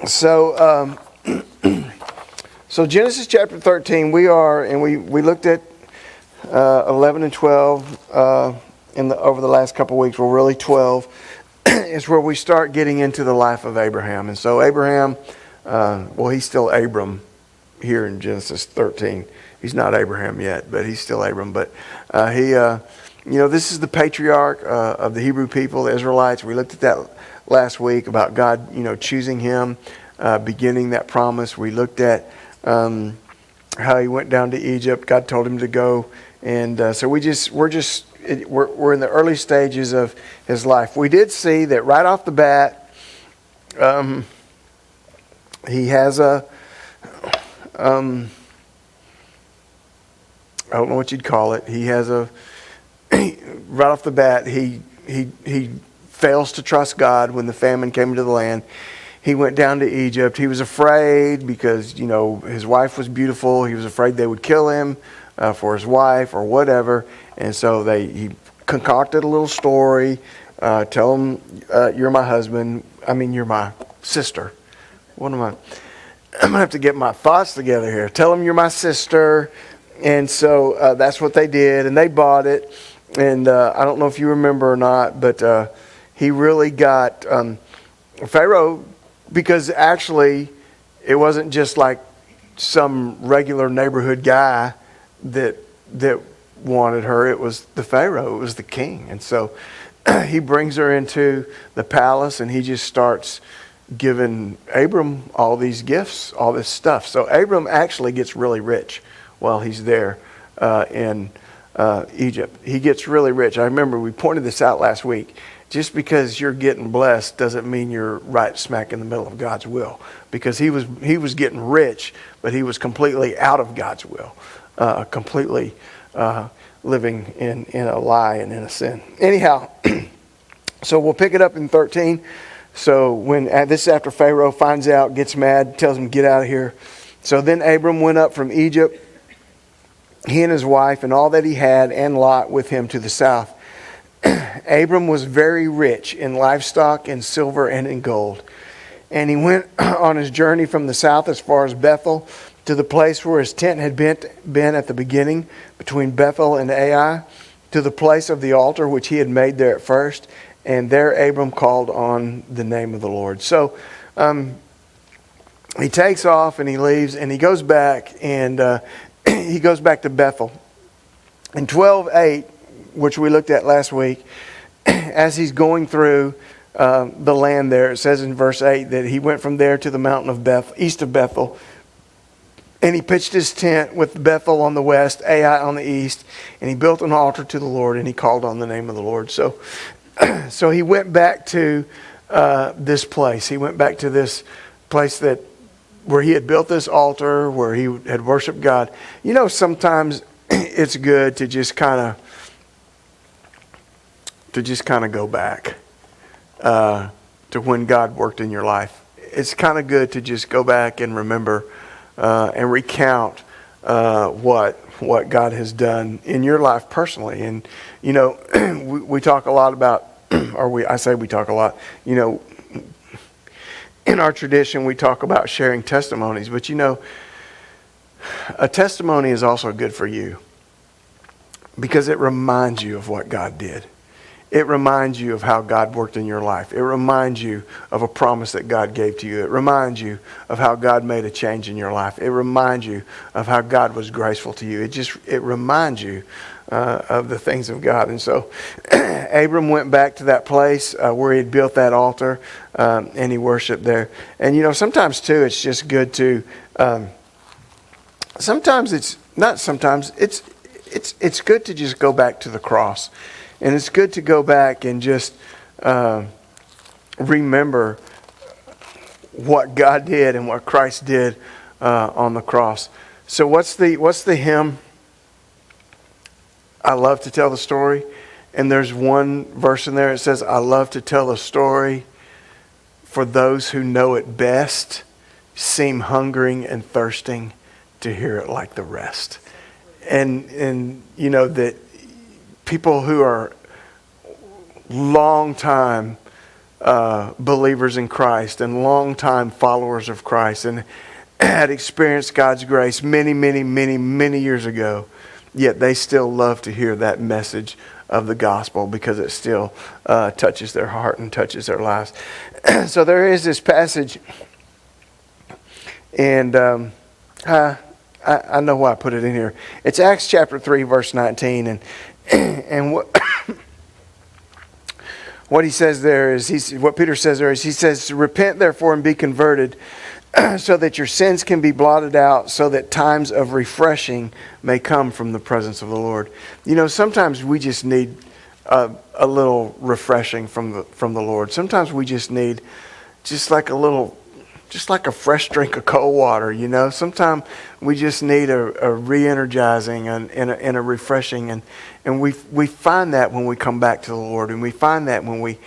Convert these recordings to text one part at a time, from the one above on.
So, so Genesis chapter 13, we looked at 11 and 12 over the last couple of weeks. Well, really 12 is where we start getting into the life of Abraham. And so Abraham, he's still Abram here in Genesis 13. He's not Abraham yet, but he's still Abram. But this is the patriarch of the Hebrew people, the Israelites. We looked at that last week about God, choosing him, beginning that promise. We looked at how he went down to Egypt. God told him to go, and so we're in the early stages of his life. We did see that right off the bat, he has a I don't know what you'd call it. He has right off the bat, he fails to trust God when the famine came into the land. He went down to Egypt. He was afraid because, his wife was beautiful. He was afraid they would kill him for his wife or whatever. And so he concocted a little story. Tell him, you're my husband. You're my sister. I'm going to have to get my thoughts together here. Tell him you're my sister. And so that's what they did. And they bought it. And I don't know if you remember or not, but he really got Pharaoh, because actually it wasn't just like some regular neighborhood guy that wanted her. It was the Pharaoh. It was the king. And so he brings her into the palace, and he just starts giving Abram all these gifts, all this stuff. So Abram actually gets really rich while he's there in Egypt. He gets really rich. I remember we pointed this out last week. Just because you're getting blessed doesn't mean you're right smack in the middle of God's will. Because he was getting rich, but he was completely out of God's will, completely living in a lie and in a sin. Anyhow, so we'll pick it up in 13. So when this is after Pharaoh finds out, gets mad, tells him get out of here. So then Abram went up from Egypt, he and his wife and all that he had, and Lot with him to the south. Abram was very rich in livestock and silver and in gold. And he went on his journey from the south as far as Bethel, to the place where his tent had been at the beginning, between Bethel and Ai, to the place of the altar which he had made there at first. And there Abram called on the name of the Lord. So he takes off and he leaves, and he goes back, and he goes back to Bethel. In 12:8, which we looked at last week, as he's going through the land there, it says in verse 8 that he went from there to the mountain of east of Bethel, and he pitched his tent with Bethel on the west, Ai on the east, and he built an altar to the Lord, and he called on the name of the Lord. So he went back to this place. He went back to this place where he had built this altar, where he had worshiped God. Sometimes it's good to just kind of go back to when God worked in your life. It's kind of good to just go back and remember and recount what God has done in your life personally. And we talk a lot about, I say we talk a lot. In our tradition, we talk about sharing testimonies, but a testimony is also good for you because it reminds you of what God did. It reminds you of how God worked in your life. It reminds you of a promise that God gave to you. It reminds you of how God made a change in your life. It reminds you of how God was graceful to you. It reminds you of the things of God. And so Abram went back to that place where he had built that altar, and he worshiped there. And sometimes too, it's just good to. It's good to just go back to the cross. And it's good to go back and just remember what God did and what Christ did on the cross. So what's the hymn? I love to tell the story. And there's one verse in there. It says, I love to tell the story, for those who know it best seem hungering and thirsting to hear it like the rest. And that people who are long time believers in Christ and longtime followers of Christ and had experienced God's grace many, many, many, many years ago, yet they still love to hear that message of the gospel because it still touches their heart and touches their lives. So there is this passage, and I know why I put it in here. It's Acts chapter 3, verse 19, and what he says there is, what Peter says there is, he says, "Repent therefore and be converted, so that your sins can be blotted out, so that times of refreshing may come from the presence of the Lord." You know, sometimes we just need a little refreshing from the Lord. Sometimes we just need just like a fresh drink of cold water, you know. Sometimes we just need a re-energizing and a refreshing, and we find that when we come back to the Lord, and we find that when we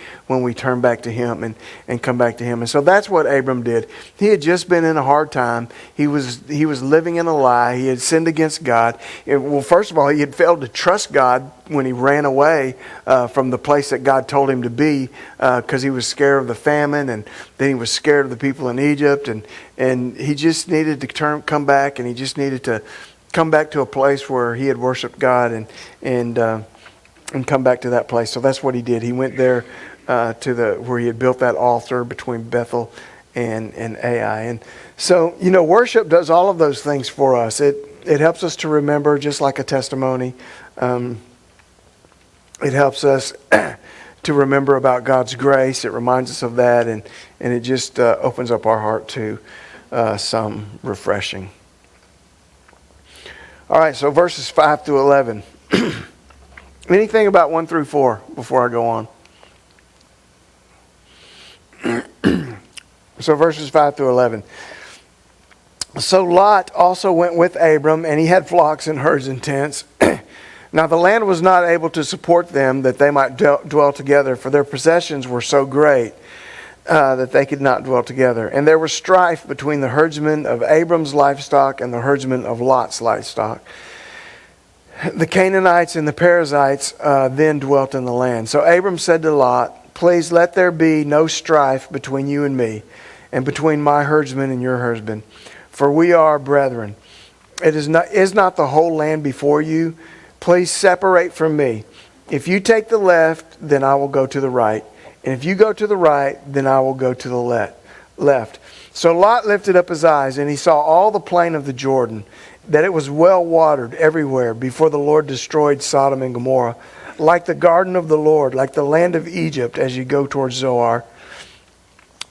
turn back to Him and come back to Him. And so that's what Abram did. He had just been in a hard time. He was living in a lie. He had sinned against God. Well, first of all, he had failed to trust God when he ran away from the place that God told him to be, because he was scared of the famine, and then he was scared of the people in Egypt, and he just needed to come back, and he just needed to come back to a place where he had worshiped God and come back to that place. So that's what he did. He went there where he had built that altar between Bethel and Ai. And so, you know, worship does all of those things for us. It helps us to remember, just like a testimony. It helps us to remember about God's grace. It reminds us of that, and it just opens up our heart to some refreshing. All right, so verses 5 through 11. Anything about 1 through 4 before I go on? So verses 5 through 11. "So Lot also went with Abram, and he had flocks and herds and tents. Now the land was not able to support them, that they might dwell together, for their possessions were so great that they could not dwell together. And there was strife between the herdsmen of Abram's livestock and the herdsmen of Lot's livestock. The Canaanites and the Perizzites then dwelt in the land. So Abram said to Lot, 'Please let there be no strife between you and me, and between my herdsmen and your herdsmen, for we are brethren. Is not the whole land before you? Please separate from me. If you take the left, then I will go to the right. And if you go to the right, then I will go to the left.' So Lot lifted up his eyes, and he saw all the plain of the Jordan, that it was well watered everywhere before the Lord destroyed Sodom and Gomorrah, like the garden of the Lord, like the land of Egypt as you go towards Zoar.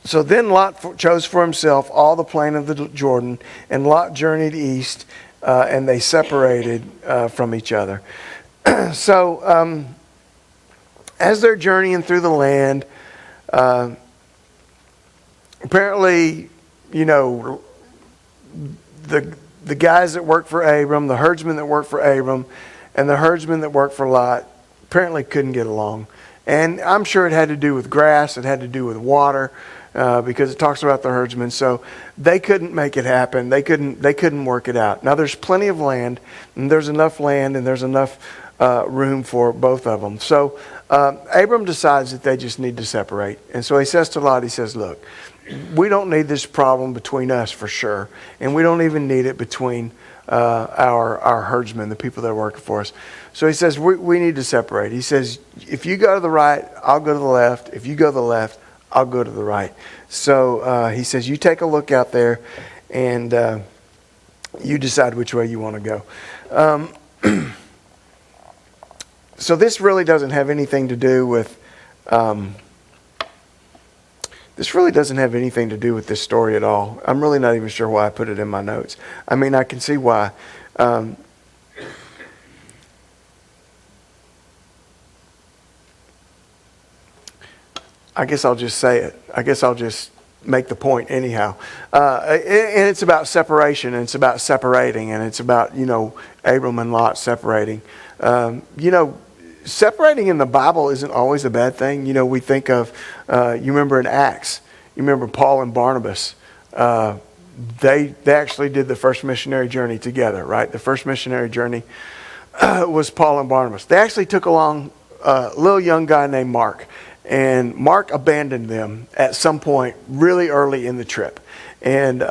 So then Lot chose for himself all the plain of the Jordan, and Lot journeyed east, and they separated from each other." So as they're journeying through the land, apparently, you know, the guys that worked for Abram, the herdsmen that worked for Abram, and the herdsmen that worked for Lot apparently couldn't get along. And I'm sure it had to do with grass, it had to do with water, because it talks about the herdsmen. So they couldn't make it happen. They couldn't work it out. Now there's plenty of land, and there's enough land, and there's enough room for both of them. So Abram decides that they just need to separate. And so he says to Lot, he says, "Look, we don't need this problem between us for sure, and we don't even need it between our herdsmen, the people that are working for us." So he says, we need to separate. He says, "If you go to the right, I'll go to the left. If you go to the left, I'll go to the right." So he says, "You take a look out there, and you decide which way you want to go." So this really doesn't have anything to do with this story at all. I'm really not even sure why I put it in my notes. I mean, I can see why. I guess I'll just say it. I guess I'll just make the point anyhow. And it's about separation, and it's about separating, and it's about, you know, Abram and Lot separating. You know, separating in the Bible isn't always a bad thing. You know, we think of, you remember in Acts, you remember Paul and Barnabas. They actually did the first missionary journey together, right? The first missionary journey was Paul and Barnabas. They actually took along a little young guy named Mark. And Mark abandoned them at some point really early in the trip. And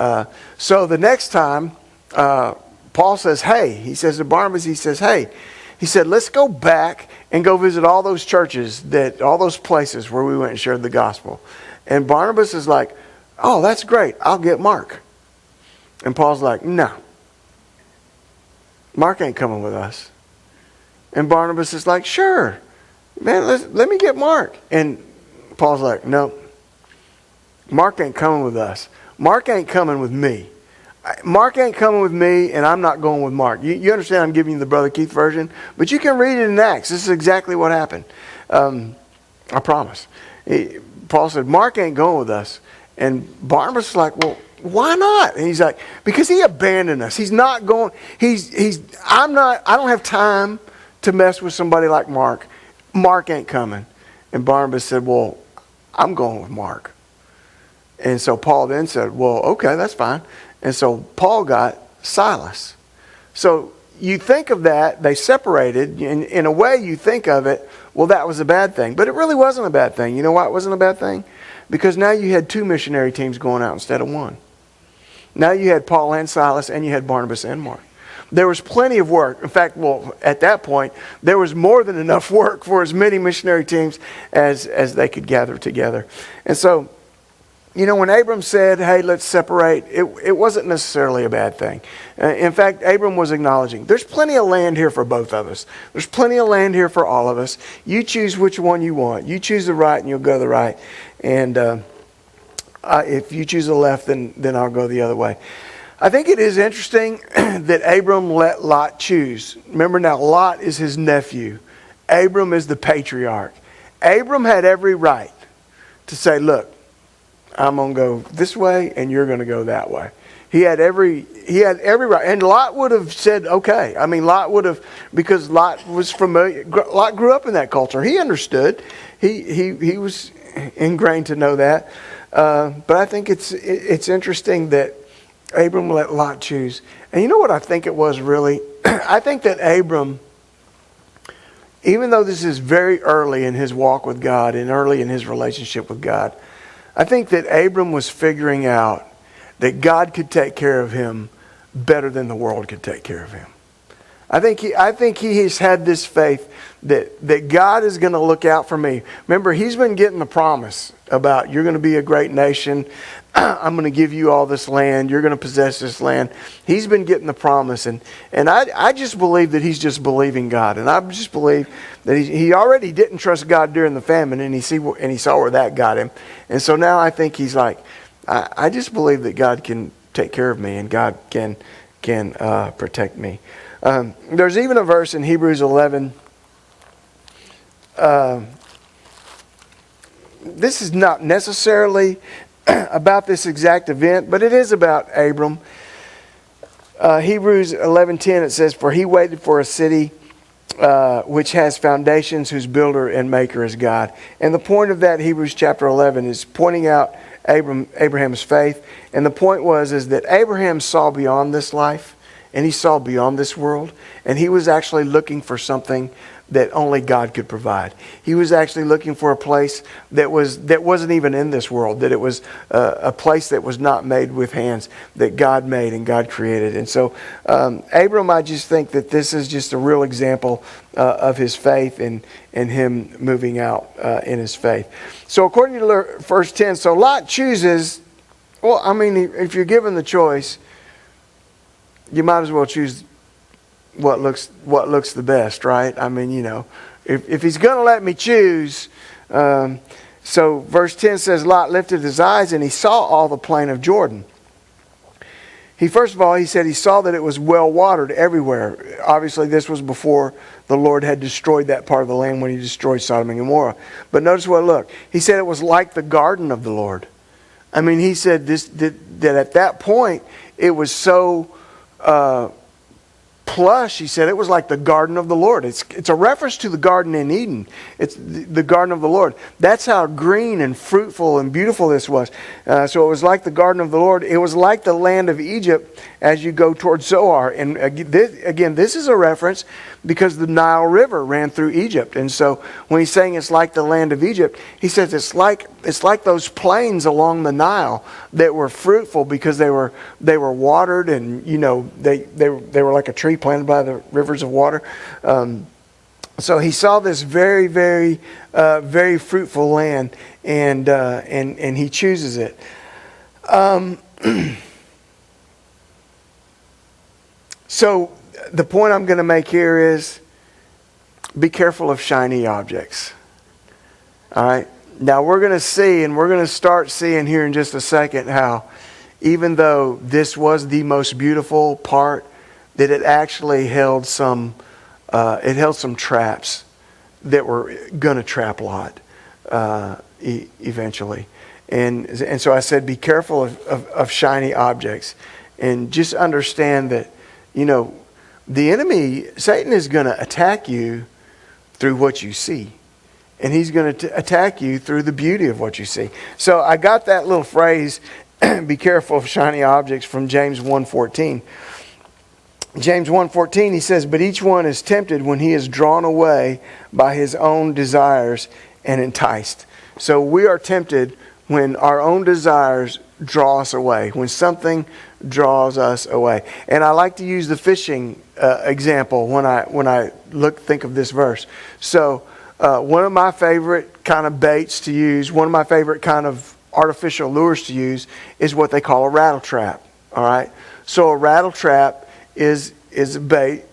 so the next time, Paul says, hey, he says to Barnabas, he says, hey, he said, let's go back and go visit all those churches, all those places where we went and shared the gospel. And Barnabas is like, oh, that's great. I'll get Mark. And Paul's like, no. Mark ain't coming with us. And Barnabas is like, sure. Man, let me get Mark. And Paul's like, no. Mark ain't coming with us. Mark ain't coming with me. Mark ain't coming with me, and I'm not going with Mark. You understand I'm giving you the Brother Keith version? But you can read it in Acts. This is exactly what happened. I promise. Paul said, Mark ain't going with us. And Barnabas is like, well, why not? And he's like, because he abandoned us. He's not going. I don't have time to mess with somebody like Mark. Mark ain't coming. And Barnabas said, well, I'm going with Mark. And so Paul then said, well, okay, that's fine. And so Paul got Silas. So you think of that, they separated. In a way, you think of it, well, that was a bad thing. But it really wasn't a bad thing. You know why it wasn't a bad thing? Because now you had 2 missionary teams going out instead of 1. Now you had Paul and Silas, and you had Barnabas and Mark. There was plenty of work. In fact, well, at that point, there was more than enough work for as many missionary teams as they could gather together. And so, you know, when Abram said, hey, let's separate, it wasn't necessarily a bad thing. In fact, Abram was acknowledging, there's plenty of land here for both of us. There's plenty of land here for all of us. You choose which one you want. You choose the right and you'll go the right. And if you choose the left, then I'll go the other way. I think it is interesting that Abram let Lot choose. Remember now, Lot is his nephew. Abram is the patriarch. Abram had every right to say, look, I'm going to go this way and you're going to go that way. He had every right. And Lot would have said, okay. I mean, Lot would have, because Lot was familiar. Lot grew up in that culture. He understood. He was ingrained to know that. But I think it's interesting that Abram let Lot choose. And you know what I think it was really? I think that Abram, even though this is very early in his walk with God and early in his relationship with God, I think that Abram was figuring out that God could take care of him better than the world could take care of him. I think he has had this faith that God is going to look out for me. Remember, he's been getting the promise about you're going to be a great nation. I'm going to give you all this land. You're going to possess this land. He's been getting the promise. And I just believe that he's just believing God. And I just believe that he already didn't trust God during the famine. And he saw where that got him. And so now I think he's like, I just believe that God can take care of me. And God can protect me. There's even a verse in Hebrews 11. This is not necessarily about this exact event, but it is about Abram. Hebrews 11:10, it says, for he waited for a city which has foundations, whose builder and maker is God. And the point of that Hebrews chapter 11 is pointing out Abraham's faith. And the point is that Abraham saw beyond this life, and he saw beyond this world, and he was actually looking for something that only God could provide. He was actually looking for a place that wasn't even in this world, that it was a place that was not made with hands, that God made and God created. And so Abram, I just think that this is just a real example of his faith and him moving out in his faith. So according to verse 10, so Lot chooses, well, I mean, if you're given the choice, you might as well choose what looks the best, right? I mean, you know, if he's going to let me choose. So verse 10 says, Lot lifted his eyes and he saw all the plain of Jordan. First of all, he said he saw that it was well watered everywhere. Obviously, this was before the Lord had destroyed that part of the land when he destroyed Sodom and Gomorrah. But notice what, look. He said it was like the garden of the Lord. I mean, he said that at that point, it was so Plus, she said it was like the garden of the Lord. It's a reference to the garden in Eden. It's the garden of the Lord. That's how green and fruitful and beautiful this was. So it was like the garden of the Lord. It was like the land of Egypt as you go towards Zoar. And this is a reference because the Nile River ran through Egypt. And so when he's saying it's like the land of Egypt, he says it's like those plains along the Nile that were fruitful because they were watered, and they were like a tree planted by the rivers of water. So he saw this very, very, very fruitful land, and he chooses it. So the point I'm going to make here is be careful of shiny objects. All right. Now we're going to see, and we're going to start seeing here in just a second, how even though this was the most beautiful part, that it actually held some traps that were going to trap Lot eventually. And so I said, be careful of shiny objects, and just understand that, the enemy, Satan, is going to attack you through what you see. And he's going to attack you through the beauty of what you see. So I got that little phrase, be careful of shiny objects, from James 1:14. James 1:14, he says, but each one is tempted when he is drawn away by his own desires and enticed. So we are tempted when our own desires draw us away, when something draws us away. And I like to use the fishing example when I think of this verse. So one of my favorite kind of baits to use, one of my favorite kind of artificial lures to use, is what they call a rattle trap. All right. So a rattle trap is a bait.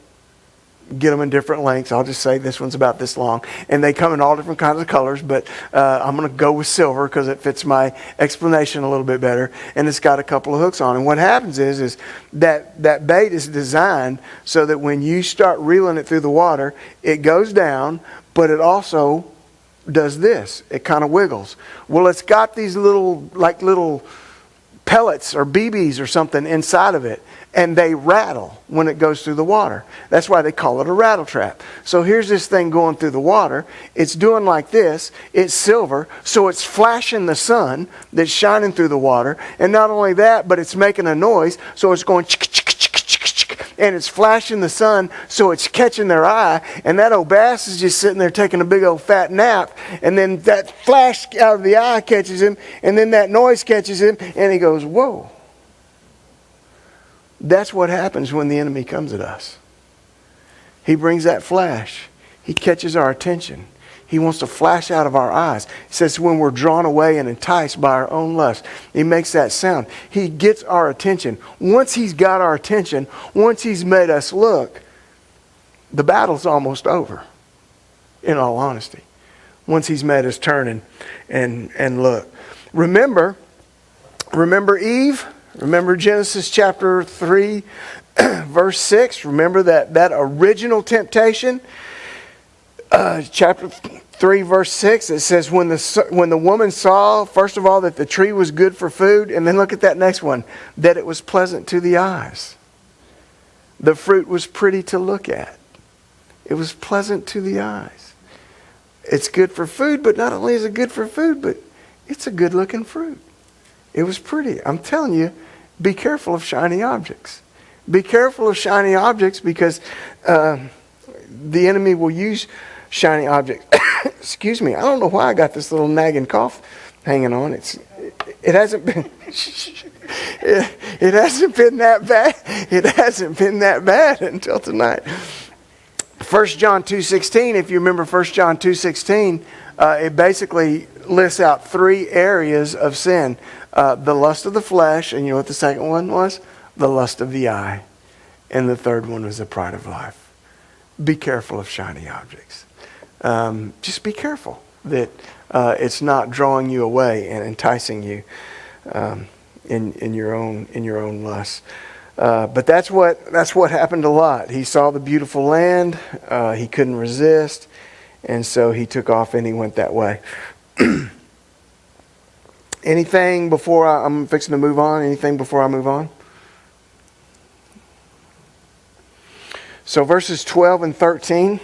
Get them in different lengths. I'll just say this one's about this long, and they come in all different kinds of colors, but I'm going to go with silver because it fits my explanation a little bit better, and it's got a couple of hooks on. And what happens is that bait is designed so that when you start reeling it through the water, it goes down, but it also does this. It kind of wiggles. Well, it's got these little pellets or BBs or something inside of it, and they rattle when it goes through the water. That's why they call it a rattle trap. So here's this thing going through the water. It's doing like this. It's silver, so it's flashing the sun that's shining through the water. And not only that, but it's making a noise, so it's going and it's flashing the sun, so it's catching their eye. And that old bass is just sitting there taking a big old fat nap, and then that flash out of the eye catches him, and then that noise catches him, and he goes, whoa. That's what happens when the enemy comes at us. He brings that flash. He catches our attention. He wants to flash out of our eyes. It says when we're drawn away and enticed by our own lust, he makes that sound. He gets our attention. Once he's got our attention, once he's made us look, the battle's almost over, in all honesty. Once he's made us turn and look. Remember Eve? Remember Genesis chapter 3, verse 6? Remember that original temptation? Chapter 3, verse 6, it says, when the woman saw, first of all, that the tree was good for food, and then look at that next one, that it was pleasant to the eyes. The fruit was pretty to look at. It was pleasant to the eyes. It's good for food, but not only is it good for food, but it's a good-looking fruit. It was pretty. I'm telling you, be careful of shiny objects. Be careful of shiny objects because the enemy will use shiny objects. Excuse me. I don't know why I got this little nagging cough hanging on. It hasn't been it hasn't been that bad. It hasn't been that bad until tonight. 1 John 2:16. If you remember 1 John 2:16, it basically lists out 3 areas of sin: the lust of the flesh, and you know what the second one was? The lust of the eye, and the third one was the pride of life. Be careful of shiny objects. Just be careful that it's not drawing you away and enticing you in your own lust. But that's what happened to Lot. He saw the beautiful land. He couldn't resist, and so he took off and he went that way. Anything before I'm fixing to move on? Anything before I move on? So verses 12 and 13.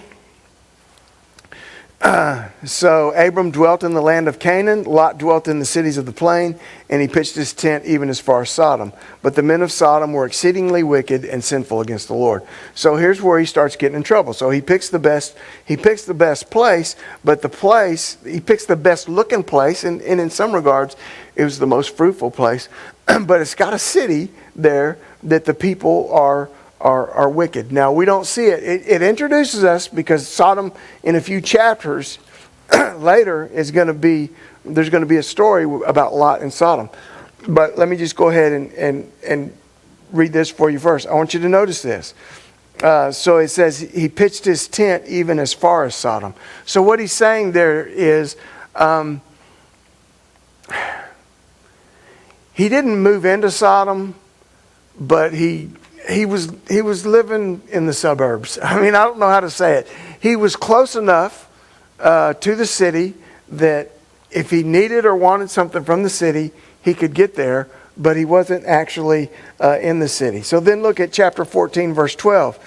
So Abram dwelt in the land of Canaan, Lot dwelt in the cities of the plain, and he pitched his tent even as far as Sodom. But the men of Sodom were exceedingly wicked and sinful against the Lord. So here's where he starts getting in trouble. So he picks the best place, but he picks the best looking place, and in some regards, it was the most fruitful place. But it's got a city there that the people are wicked. Now, we don't see it. It introduces us because Sodom, in a few chapters later, there's going to be a story about Lot and Sodom. But let me just go ahead and read this for you first. I want you to notice this. So it says, he pitched his tent even as far as Sodom. So what he's saying there is, he didn't move into Sodom, but he was living in the suburbs. I mean, I don't know how to say it. He was close enough to the city that if he needed or wanted something from the city, he could get there, but he wasn't actually in the city. So then look at chapter 14, verse 12.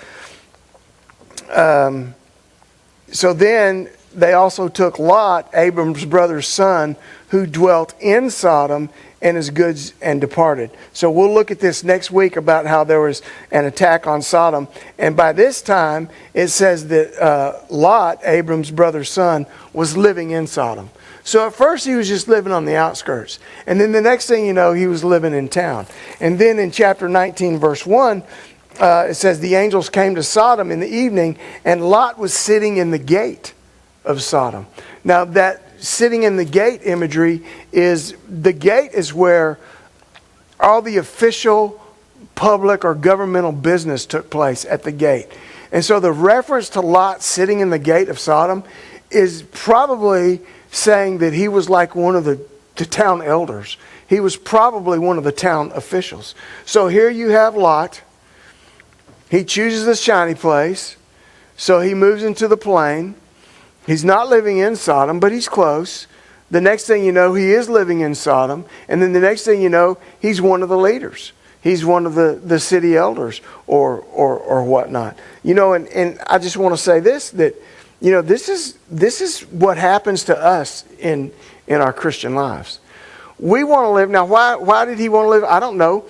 So then they also took Lot, Abram's brother's son, who dwelt in Sodom, and his goods, and departed. So we'll look at this next week about how there was an attack on Sodom. And by this time, it says that Lot, Abram's brother's son, was living in Sodom. So at first he was just living on the outskirts. And then the next thing you know, he was living in town. And then in chapter 19, verse 1, it says, the angels came to Sodom in the evening, and Lot was sitting in the gate of Sodom. Now that sitting in the gate imagery is, the gate is where all the official public or governmental business took place, at the gate. And so the reference to Lot sitting in the gate of Sodom is probably saying that he was like one of the town elders. He was probably one of the town officials. So here you have Lot. He chooses the shiny place. So he moves into the plain. He's not living in Sodom, but he's close. The next thing you know, he is living in Sodom. And then the next thing you know, he's one of the leaders. He's one of the city elders or whatnot. You know, and I just want to say this, that, you know, this is what happens to us in our Christian lives. We want to live. Now, why did he want to live? I don't know.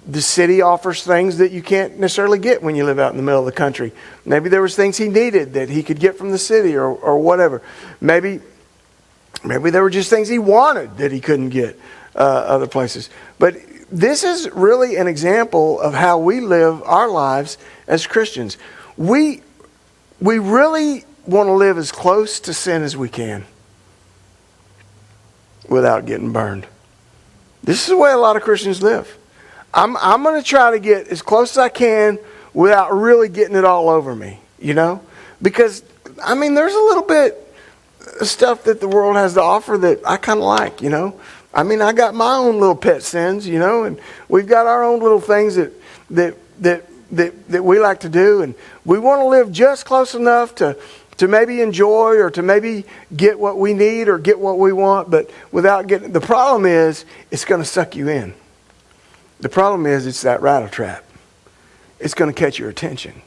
The city offers things that you can't necessarily get when you live out in the middle of the country. Maybe there was things he needed that he could get from the city or whatever. Maybe there were just things he wanted that he couldn't get other places. But this is really an example of how we live our lives as Christians. We really want to live as close to sin as we can without getting burned. This is the way a lot of Christians live. I'm going to try to get as close as I can without really getting it all over me, you know? Because, I mean, there's a little bit of stuff that the world has to offer that I kind of like, you know? I mean, I got my own little pet sins, you know? And we've got our own little things that we like to do. And we want to live just close enough to maybe enjoy or to maybe get what we need or get what we want, but without getting... The problem is, it's going to suck you in. The problem is, it's that rattle trap. It's going to catch your attention.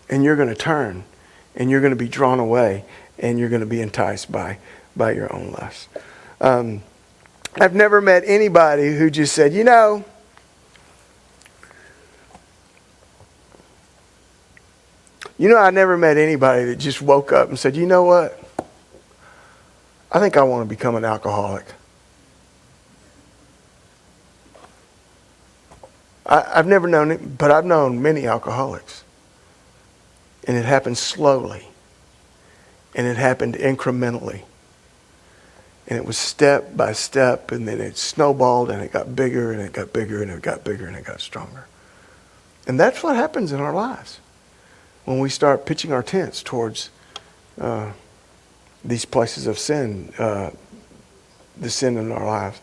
And you're going to turn. And you're going to be drawn away. And you're going to be enticed by your own lust. I've never met anybody who just said, you know, I never met anybody that just woke up and said, you know what? I think I want to become an alcoholic. I've never known it, but I've known many alcoholics. And it happened slowly. And it happened incrementally. And it was step by step, and then it snowballed, and it got bigger, and it got bigger, and it got bigger, and it got stronger. And that's what happens in our lives when we start pitching our tents towards these places of sin, the sin in our lives.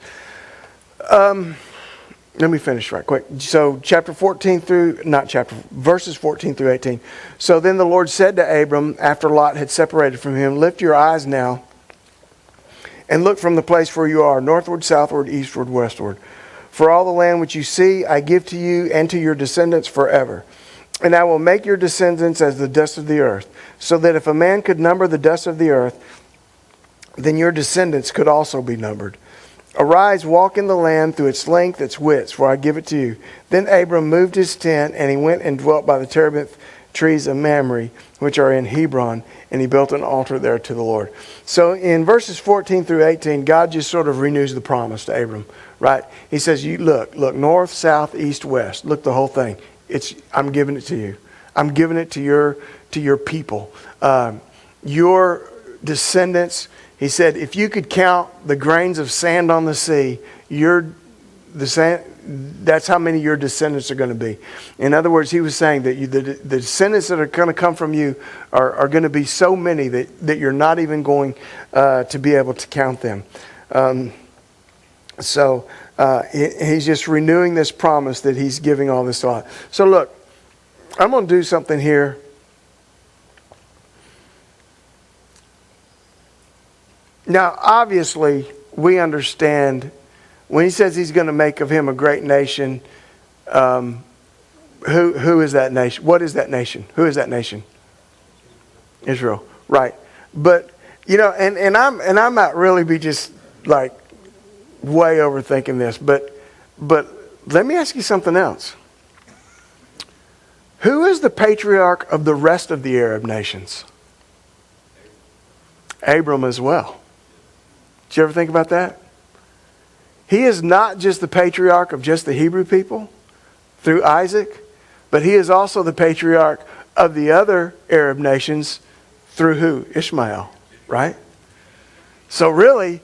Let me finish right quick. So verses 14 through 18. So then the Lord said to Abram, after Lot had separated from him, lift your eyes now and look from the place where you are, northward, southward, eastward, westward. For all the land which you see, I give to you and to your descendants forever. and I will make your descendants as the dust of the earth, so that if a man could number the dust of the earth, then your descendants could also be numbered. Arise, walk in the land through its length, its width, for I give it to you. Then Abram moved his tent, and he went and dwelt by the terebinth trees of Mamre, which are in Hebron, and he built an altar there to the Lord. So in verses 14 through 18, God just sort of renews the promise to Abram, right? He says, "You look north, south, east, west. Look, the whole thing. I'm giving it to you. I'm giving it to your people, your descendants." He said, if you could count the grains of sand on the sea, that's how many your descendants are going to be. In other words, he was saying that the descendants that are going to come from you are going to be so many that you're not even going to be able to count them. He's just renewing this promise that he's giving all this thought. So look, I'm going to do something here. Now, obviously, we understand when he says he's going to make of him a great nation. Who is that nation? What is that nation? Who is that nation? Israel, right? But and I might really be just like way overthinking this, but let me ask you something else. Who is the patriarch of the rest of the Arab nations? Abram as well. Did you ever think about that? He is not just the patriarch of just the Hebrew people through Isaac, but he is also the patriarch of the other Arab nations through who? Ishmael, right? So really,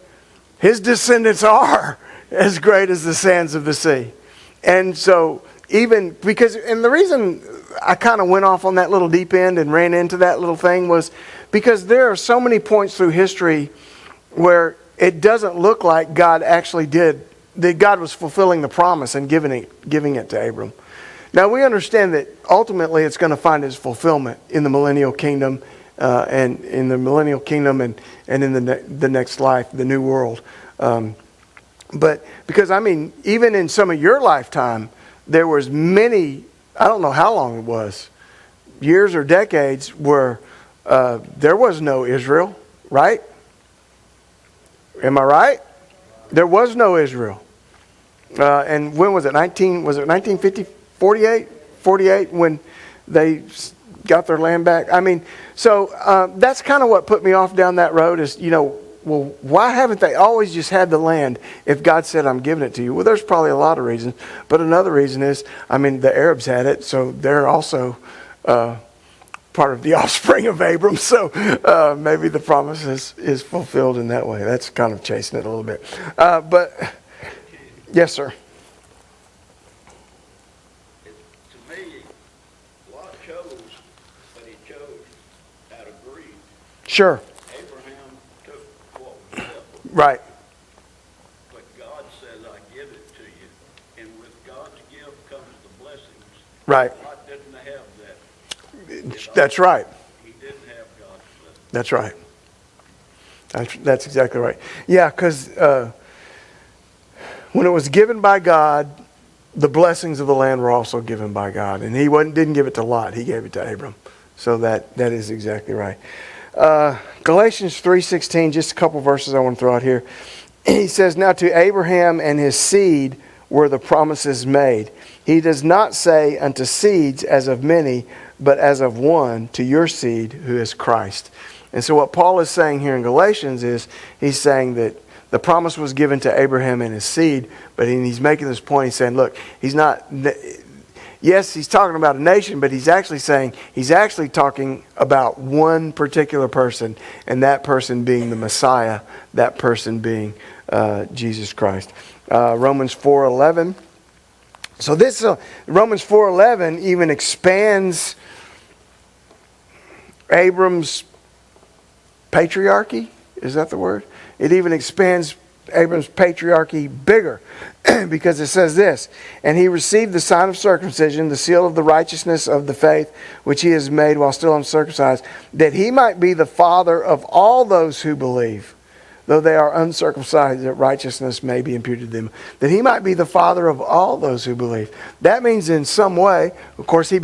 his descendants are as great as the sands of the sea. And so and the reason I kind of went off on that little deep end and ran into that little thing was because there are so many points through history where it doesn't look like God actually did, that God was fulfilling the promise and giving it to Abram. Now we understand that ultimately it's going to find its fulfillment in the millennial kingdom, and in the millennial kingdom and in the next life, the new world. But because even in some of your lifetime, there was many, I don't know how long it was, years or decades where there was no Israel, right? Am I right? There was no Israel. And when was it? 1950, 48 when they got their land back? So that's kind of what put me off down that road is, well, why haven't they always just had the land if God said, I'm giving it to you? Well, there's probably a lot of reasons. But another reason is, the Arabs had it, so they're also part of the offspring of Abram. So maybe the promise is fulfilled in that way. That's kind of chasing it a little bit. But yes, sir. To me, Lot chose, but he chose out of greed. Sure. Abraham took what was left. Right. But God says, I give it to you. And with God's gift comes the blessings. Right. Lot didn't have that. That's right. He didn't have God's blessing. That's right. That's exactly right. Yeah, because when it was given by God, the blessings of the land were also given by God. And he didn't give it to Lot. He gave it to Abram. So that is exactly right. Galatians 3:16, just a couple verses I want to throw out here. He says, now to Abraham and his seed were the promises made. He does not say unto seeds as of many, but as of one, to your seed, who is Christ. And so what Paul is saying here in Galatians is, he's saying that the promise was given to Abraham and his seed, but he's making this point. He's saying, look, he's talking about a nation, but he's actually talking about one particular person, and that person being the Messiah, that person being Jesus Christ. Romans 4:11. So this Romans 4:11 even expands Abram's patriarchy. Is that the word? It even expands Abram's patriarchy bigger because it says this, and he received the sign of circumcision, the seal of the righteousness of the faith, which he has made while still uncircumcised, that he might be the father of all those who believe though they are uncircumcised, that righteousness may be imputed to them, that he might be the father of all those who believe. That means in some way, of course, he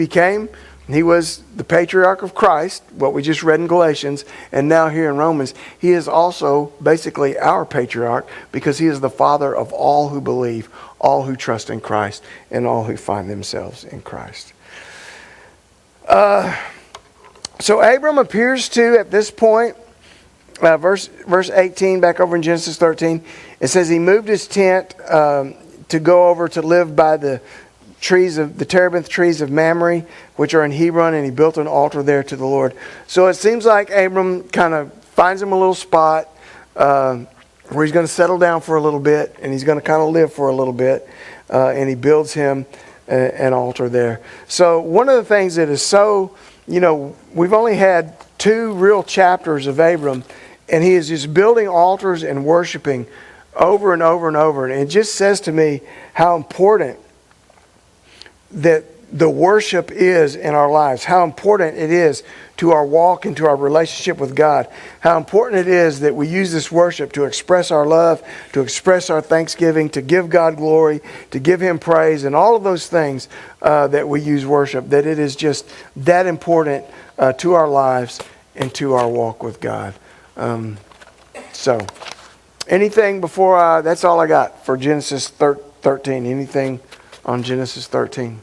was the patriarch of Christ, what we just read in Galatians, and now here in Romans, he is also basically our patriarch because he is the father of all who believe, all who trust in Christ, and all who find themselves in Christ. So Abram appears to, at this point, verse 18, back over in Genesis 13, it says he moved his tent to go over to live by the terebinth trees of Mamre, which are in Hebron, and he built an altar there to the Lord. So it seems like Abram kind of finds him a little spot where he's going to settle down for a little bit, and he's going to kind of live for a little bit, and he builds him an altar there. So one of the things that is so, we've only had 2 real chapters of Abram, and he is just building altars and worshiping over and over and over. And it just says to me how important that the worship is in our lives, how important it is to our walk and to our relationship with God, how important it is that we use this worship to express our love, to express our thanksgiving, to give God glory, to give Him praise, and all of those things that we use worship, that it is just that important to our lives and to our walk with God. So, anything before that's all I got for Genesis 13. Anything on Genesis 13?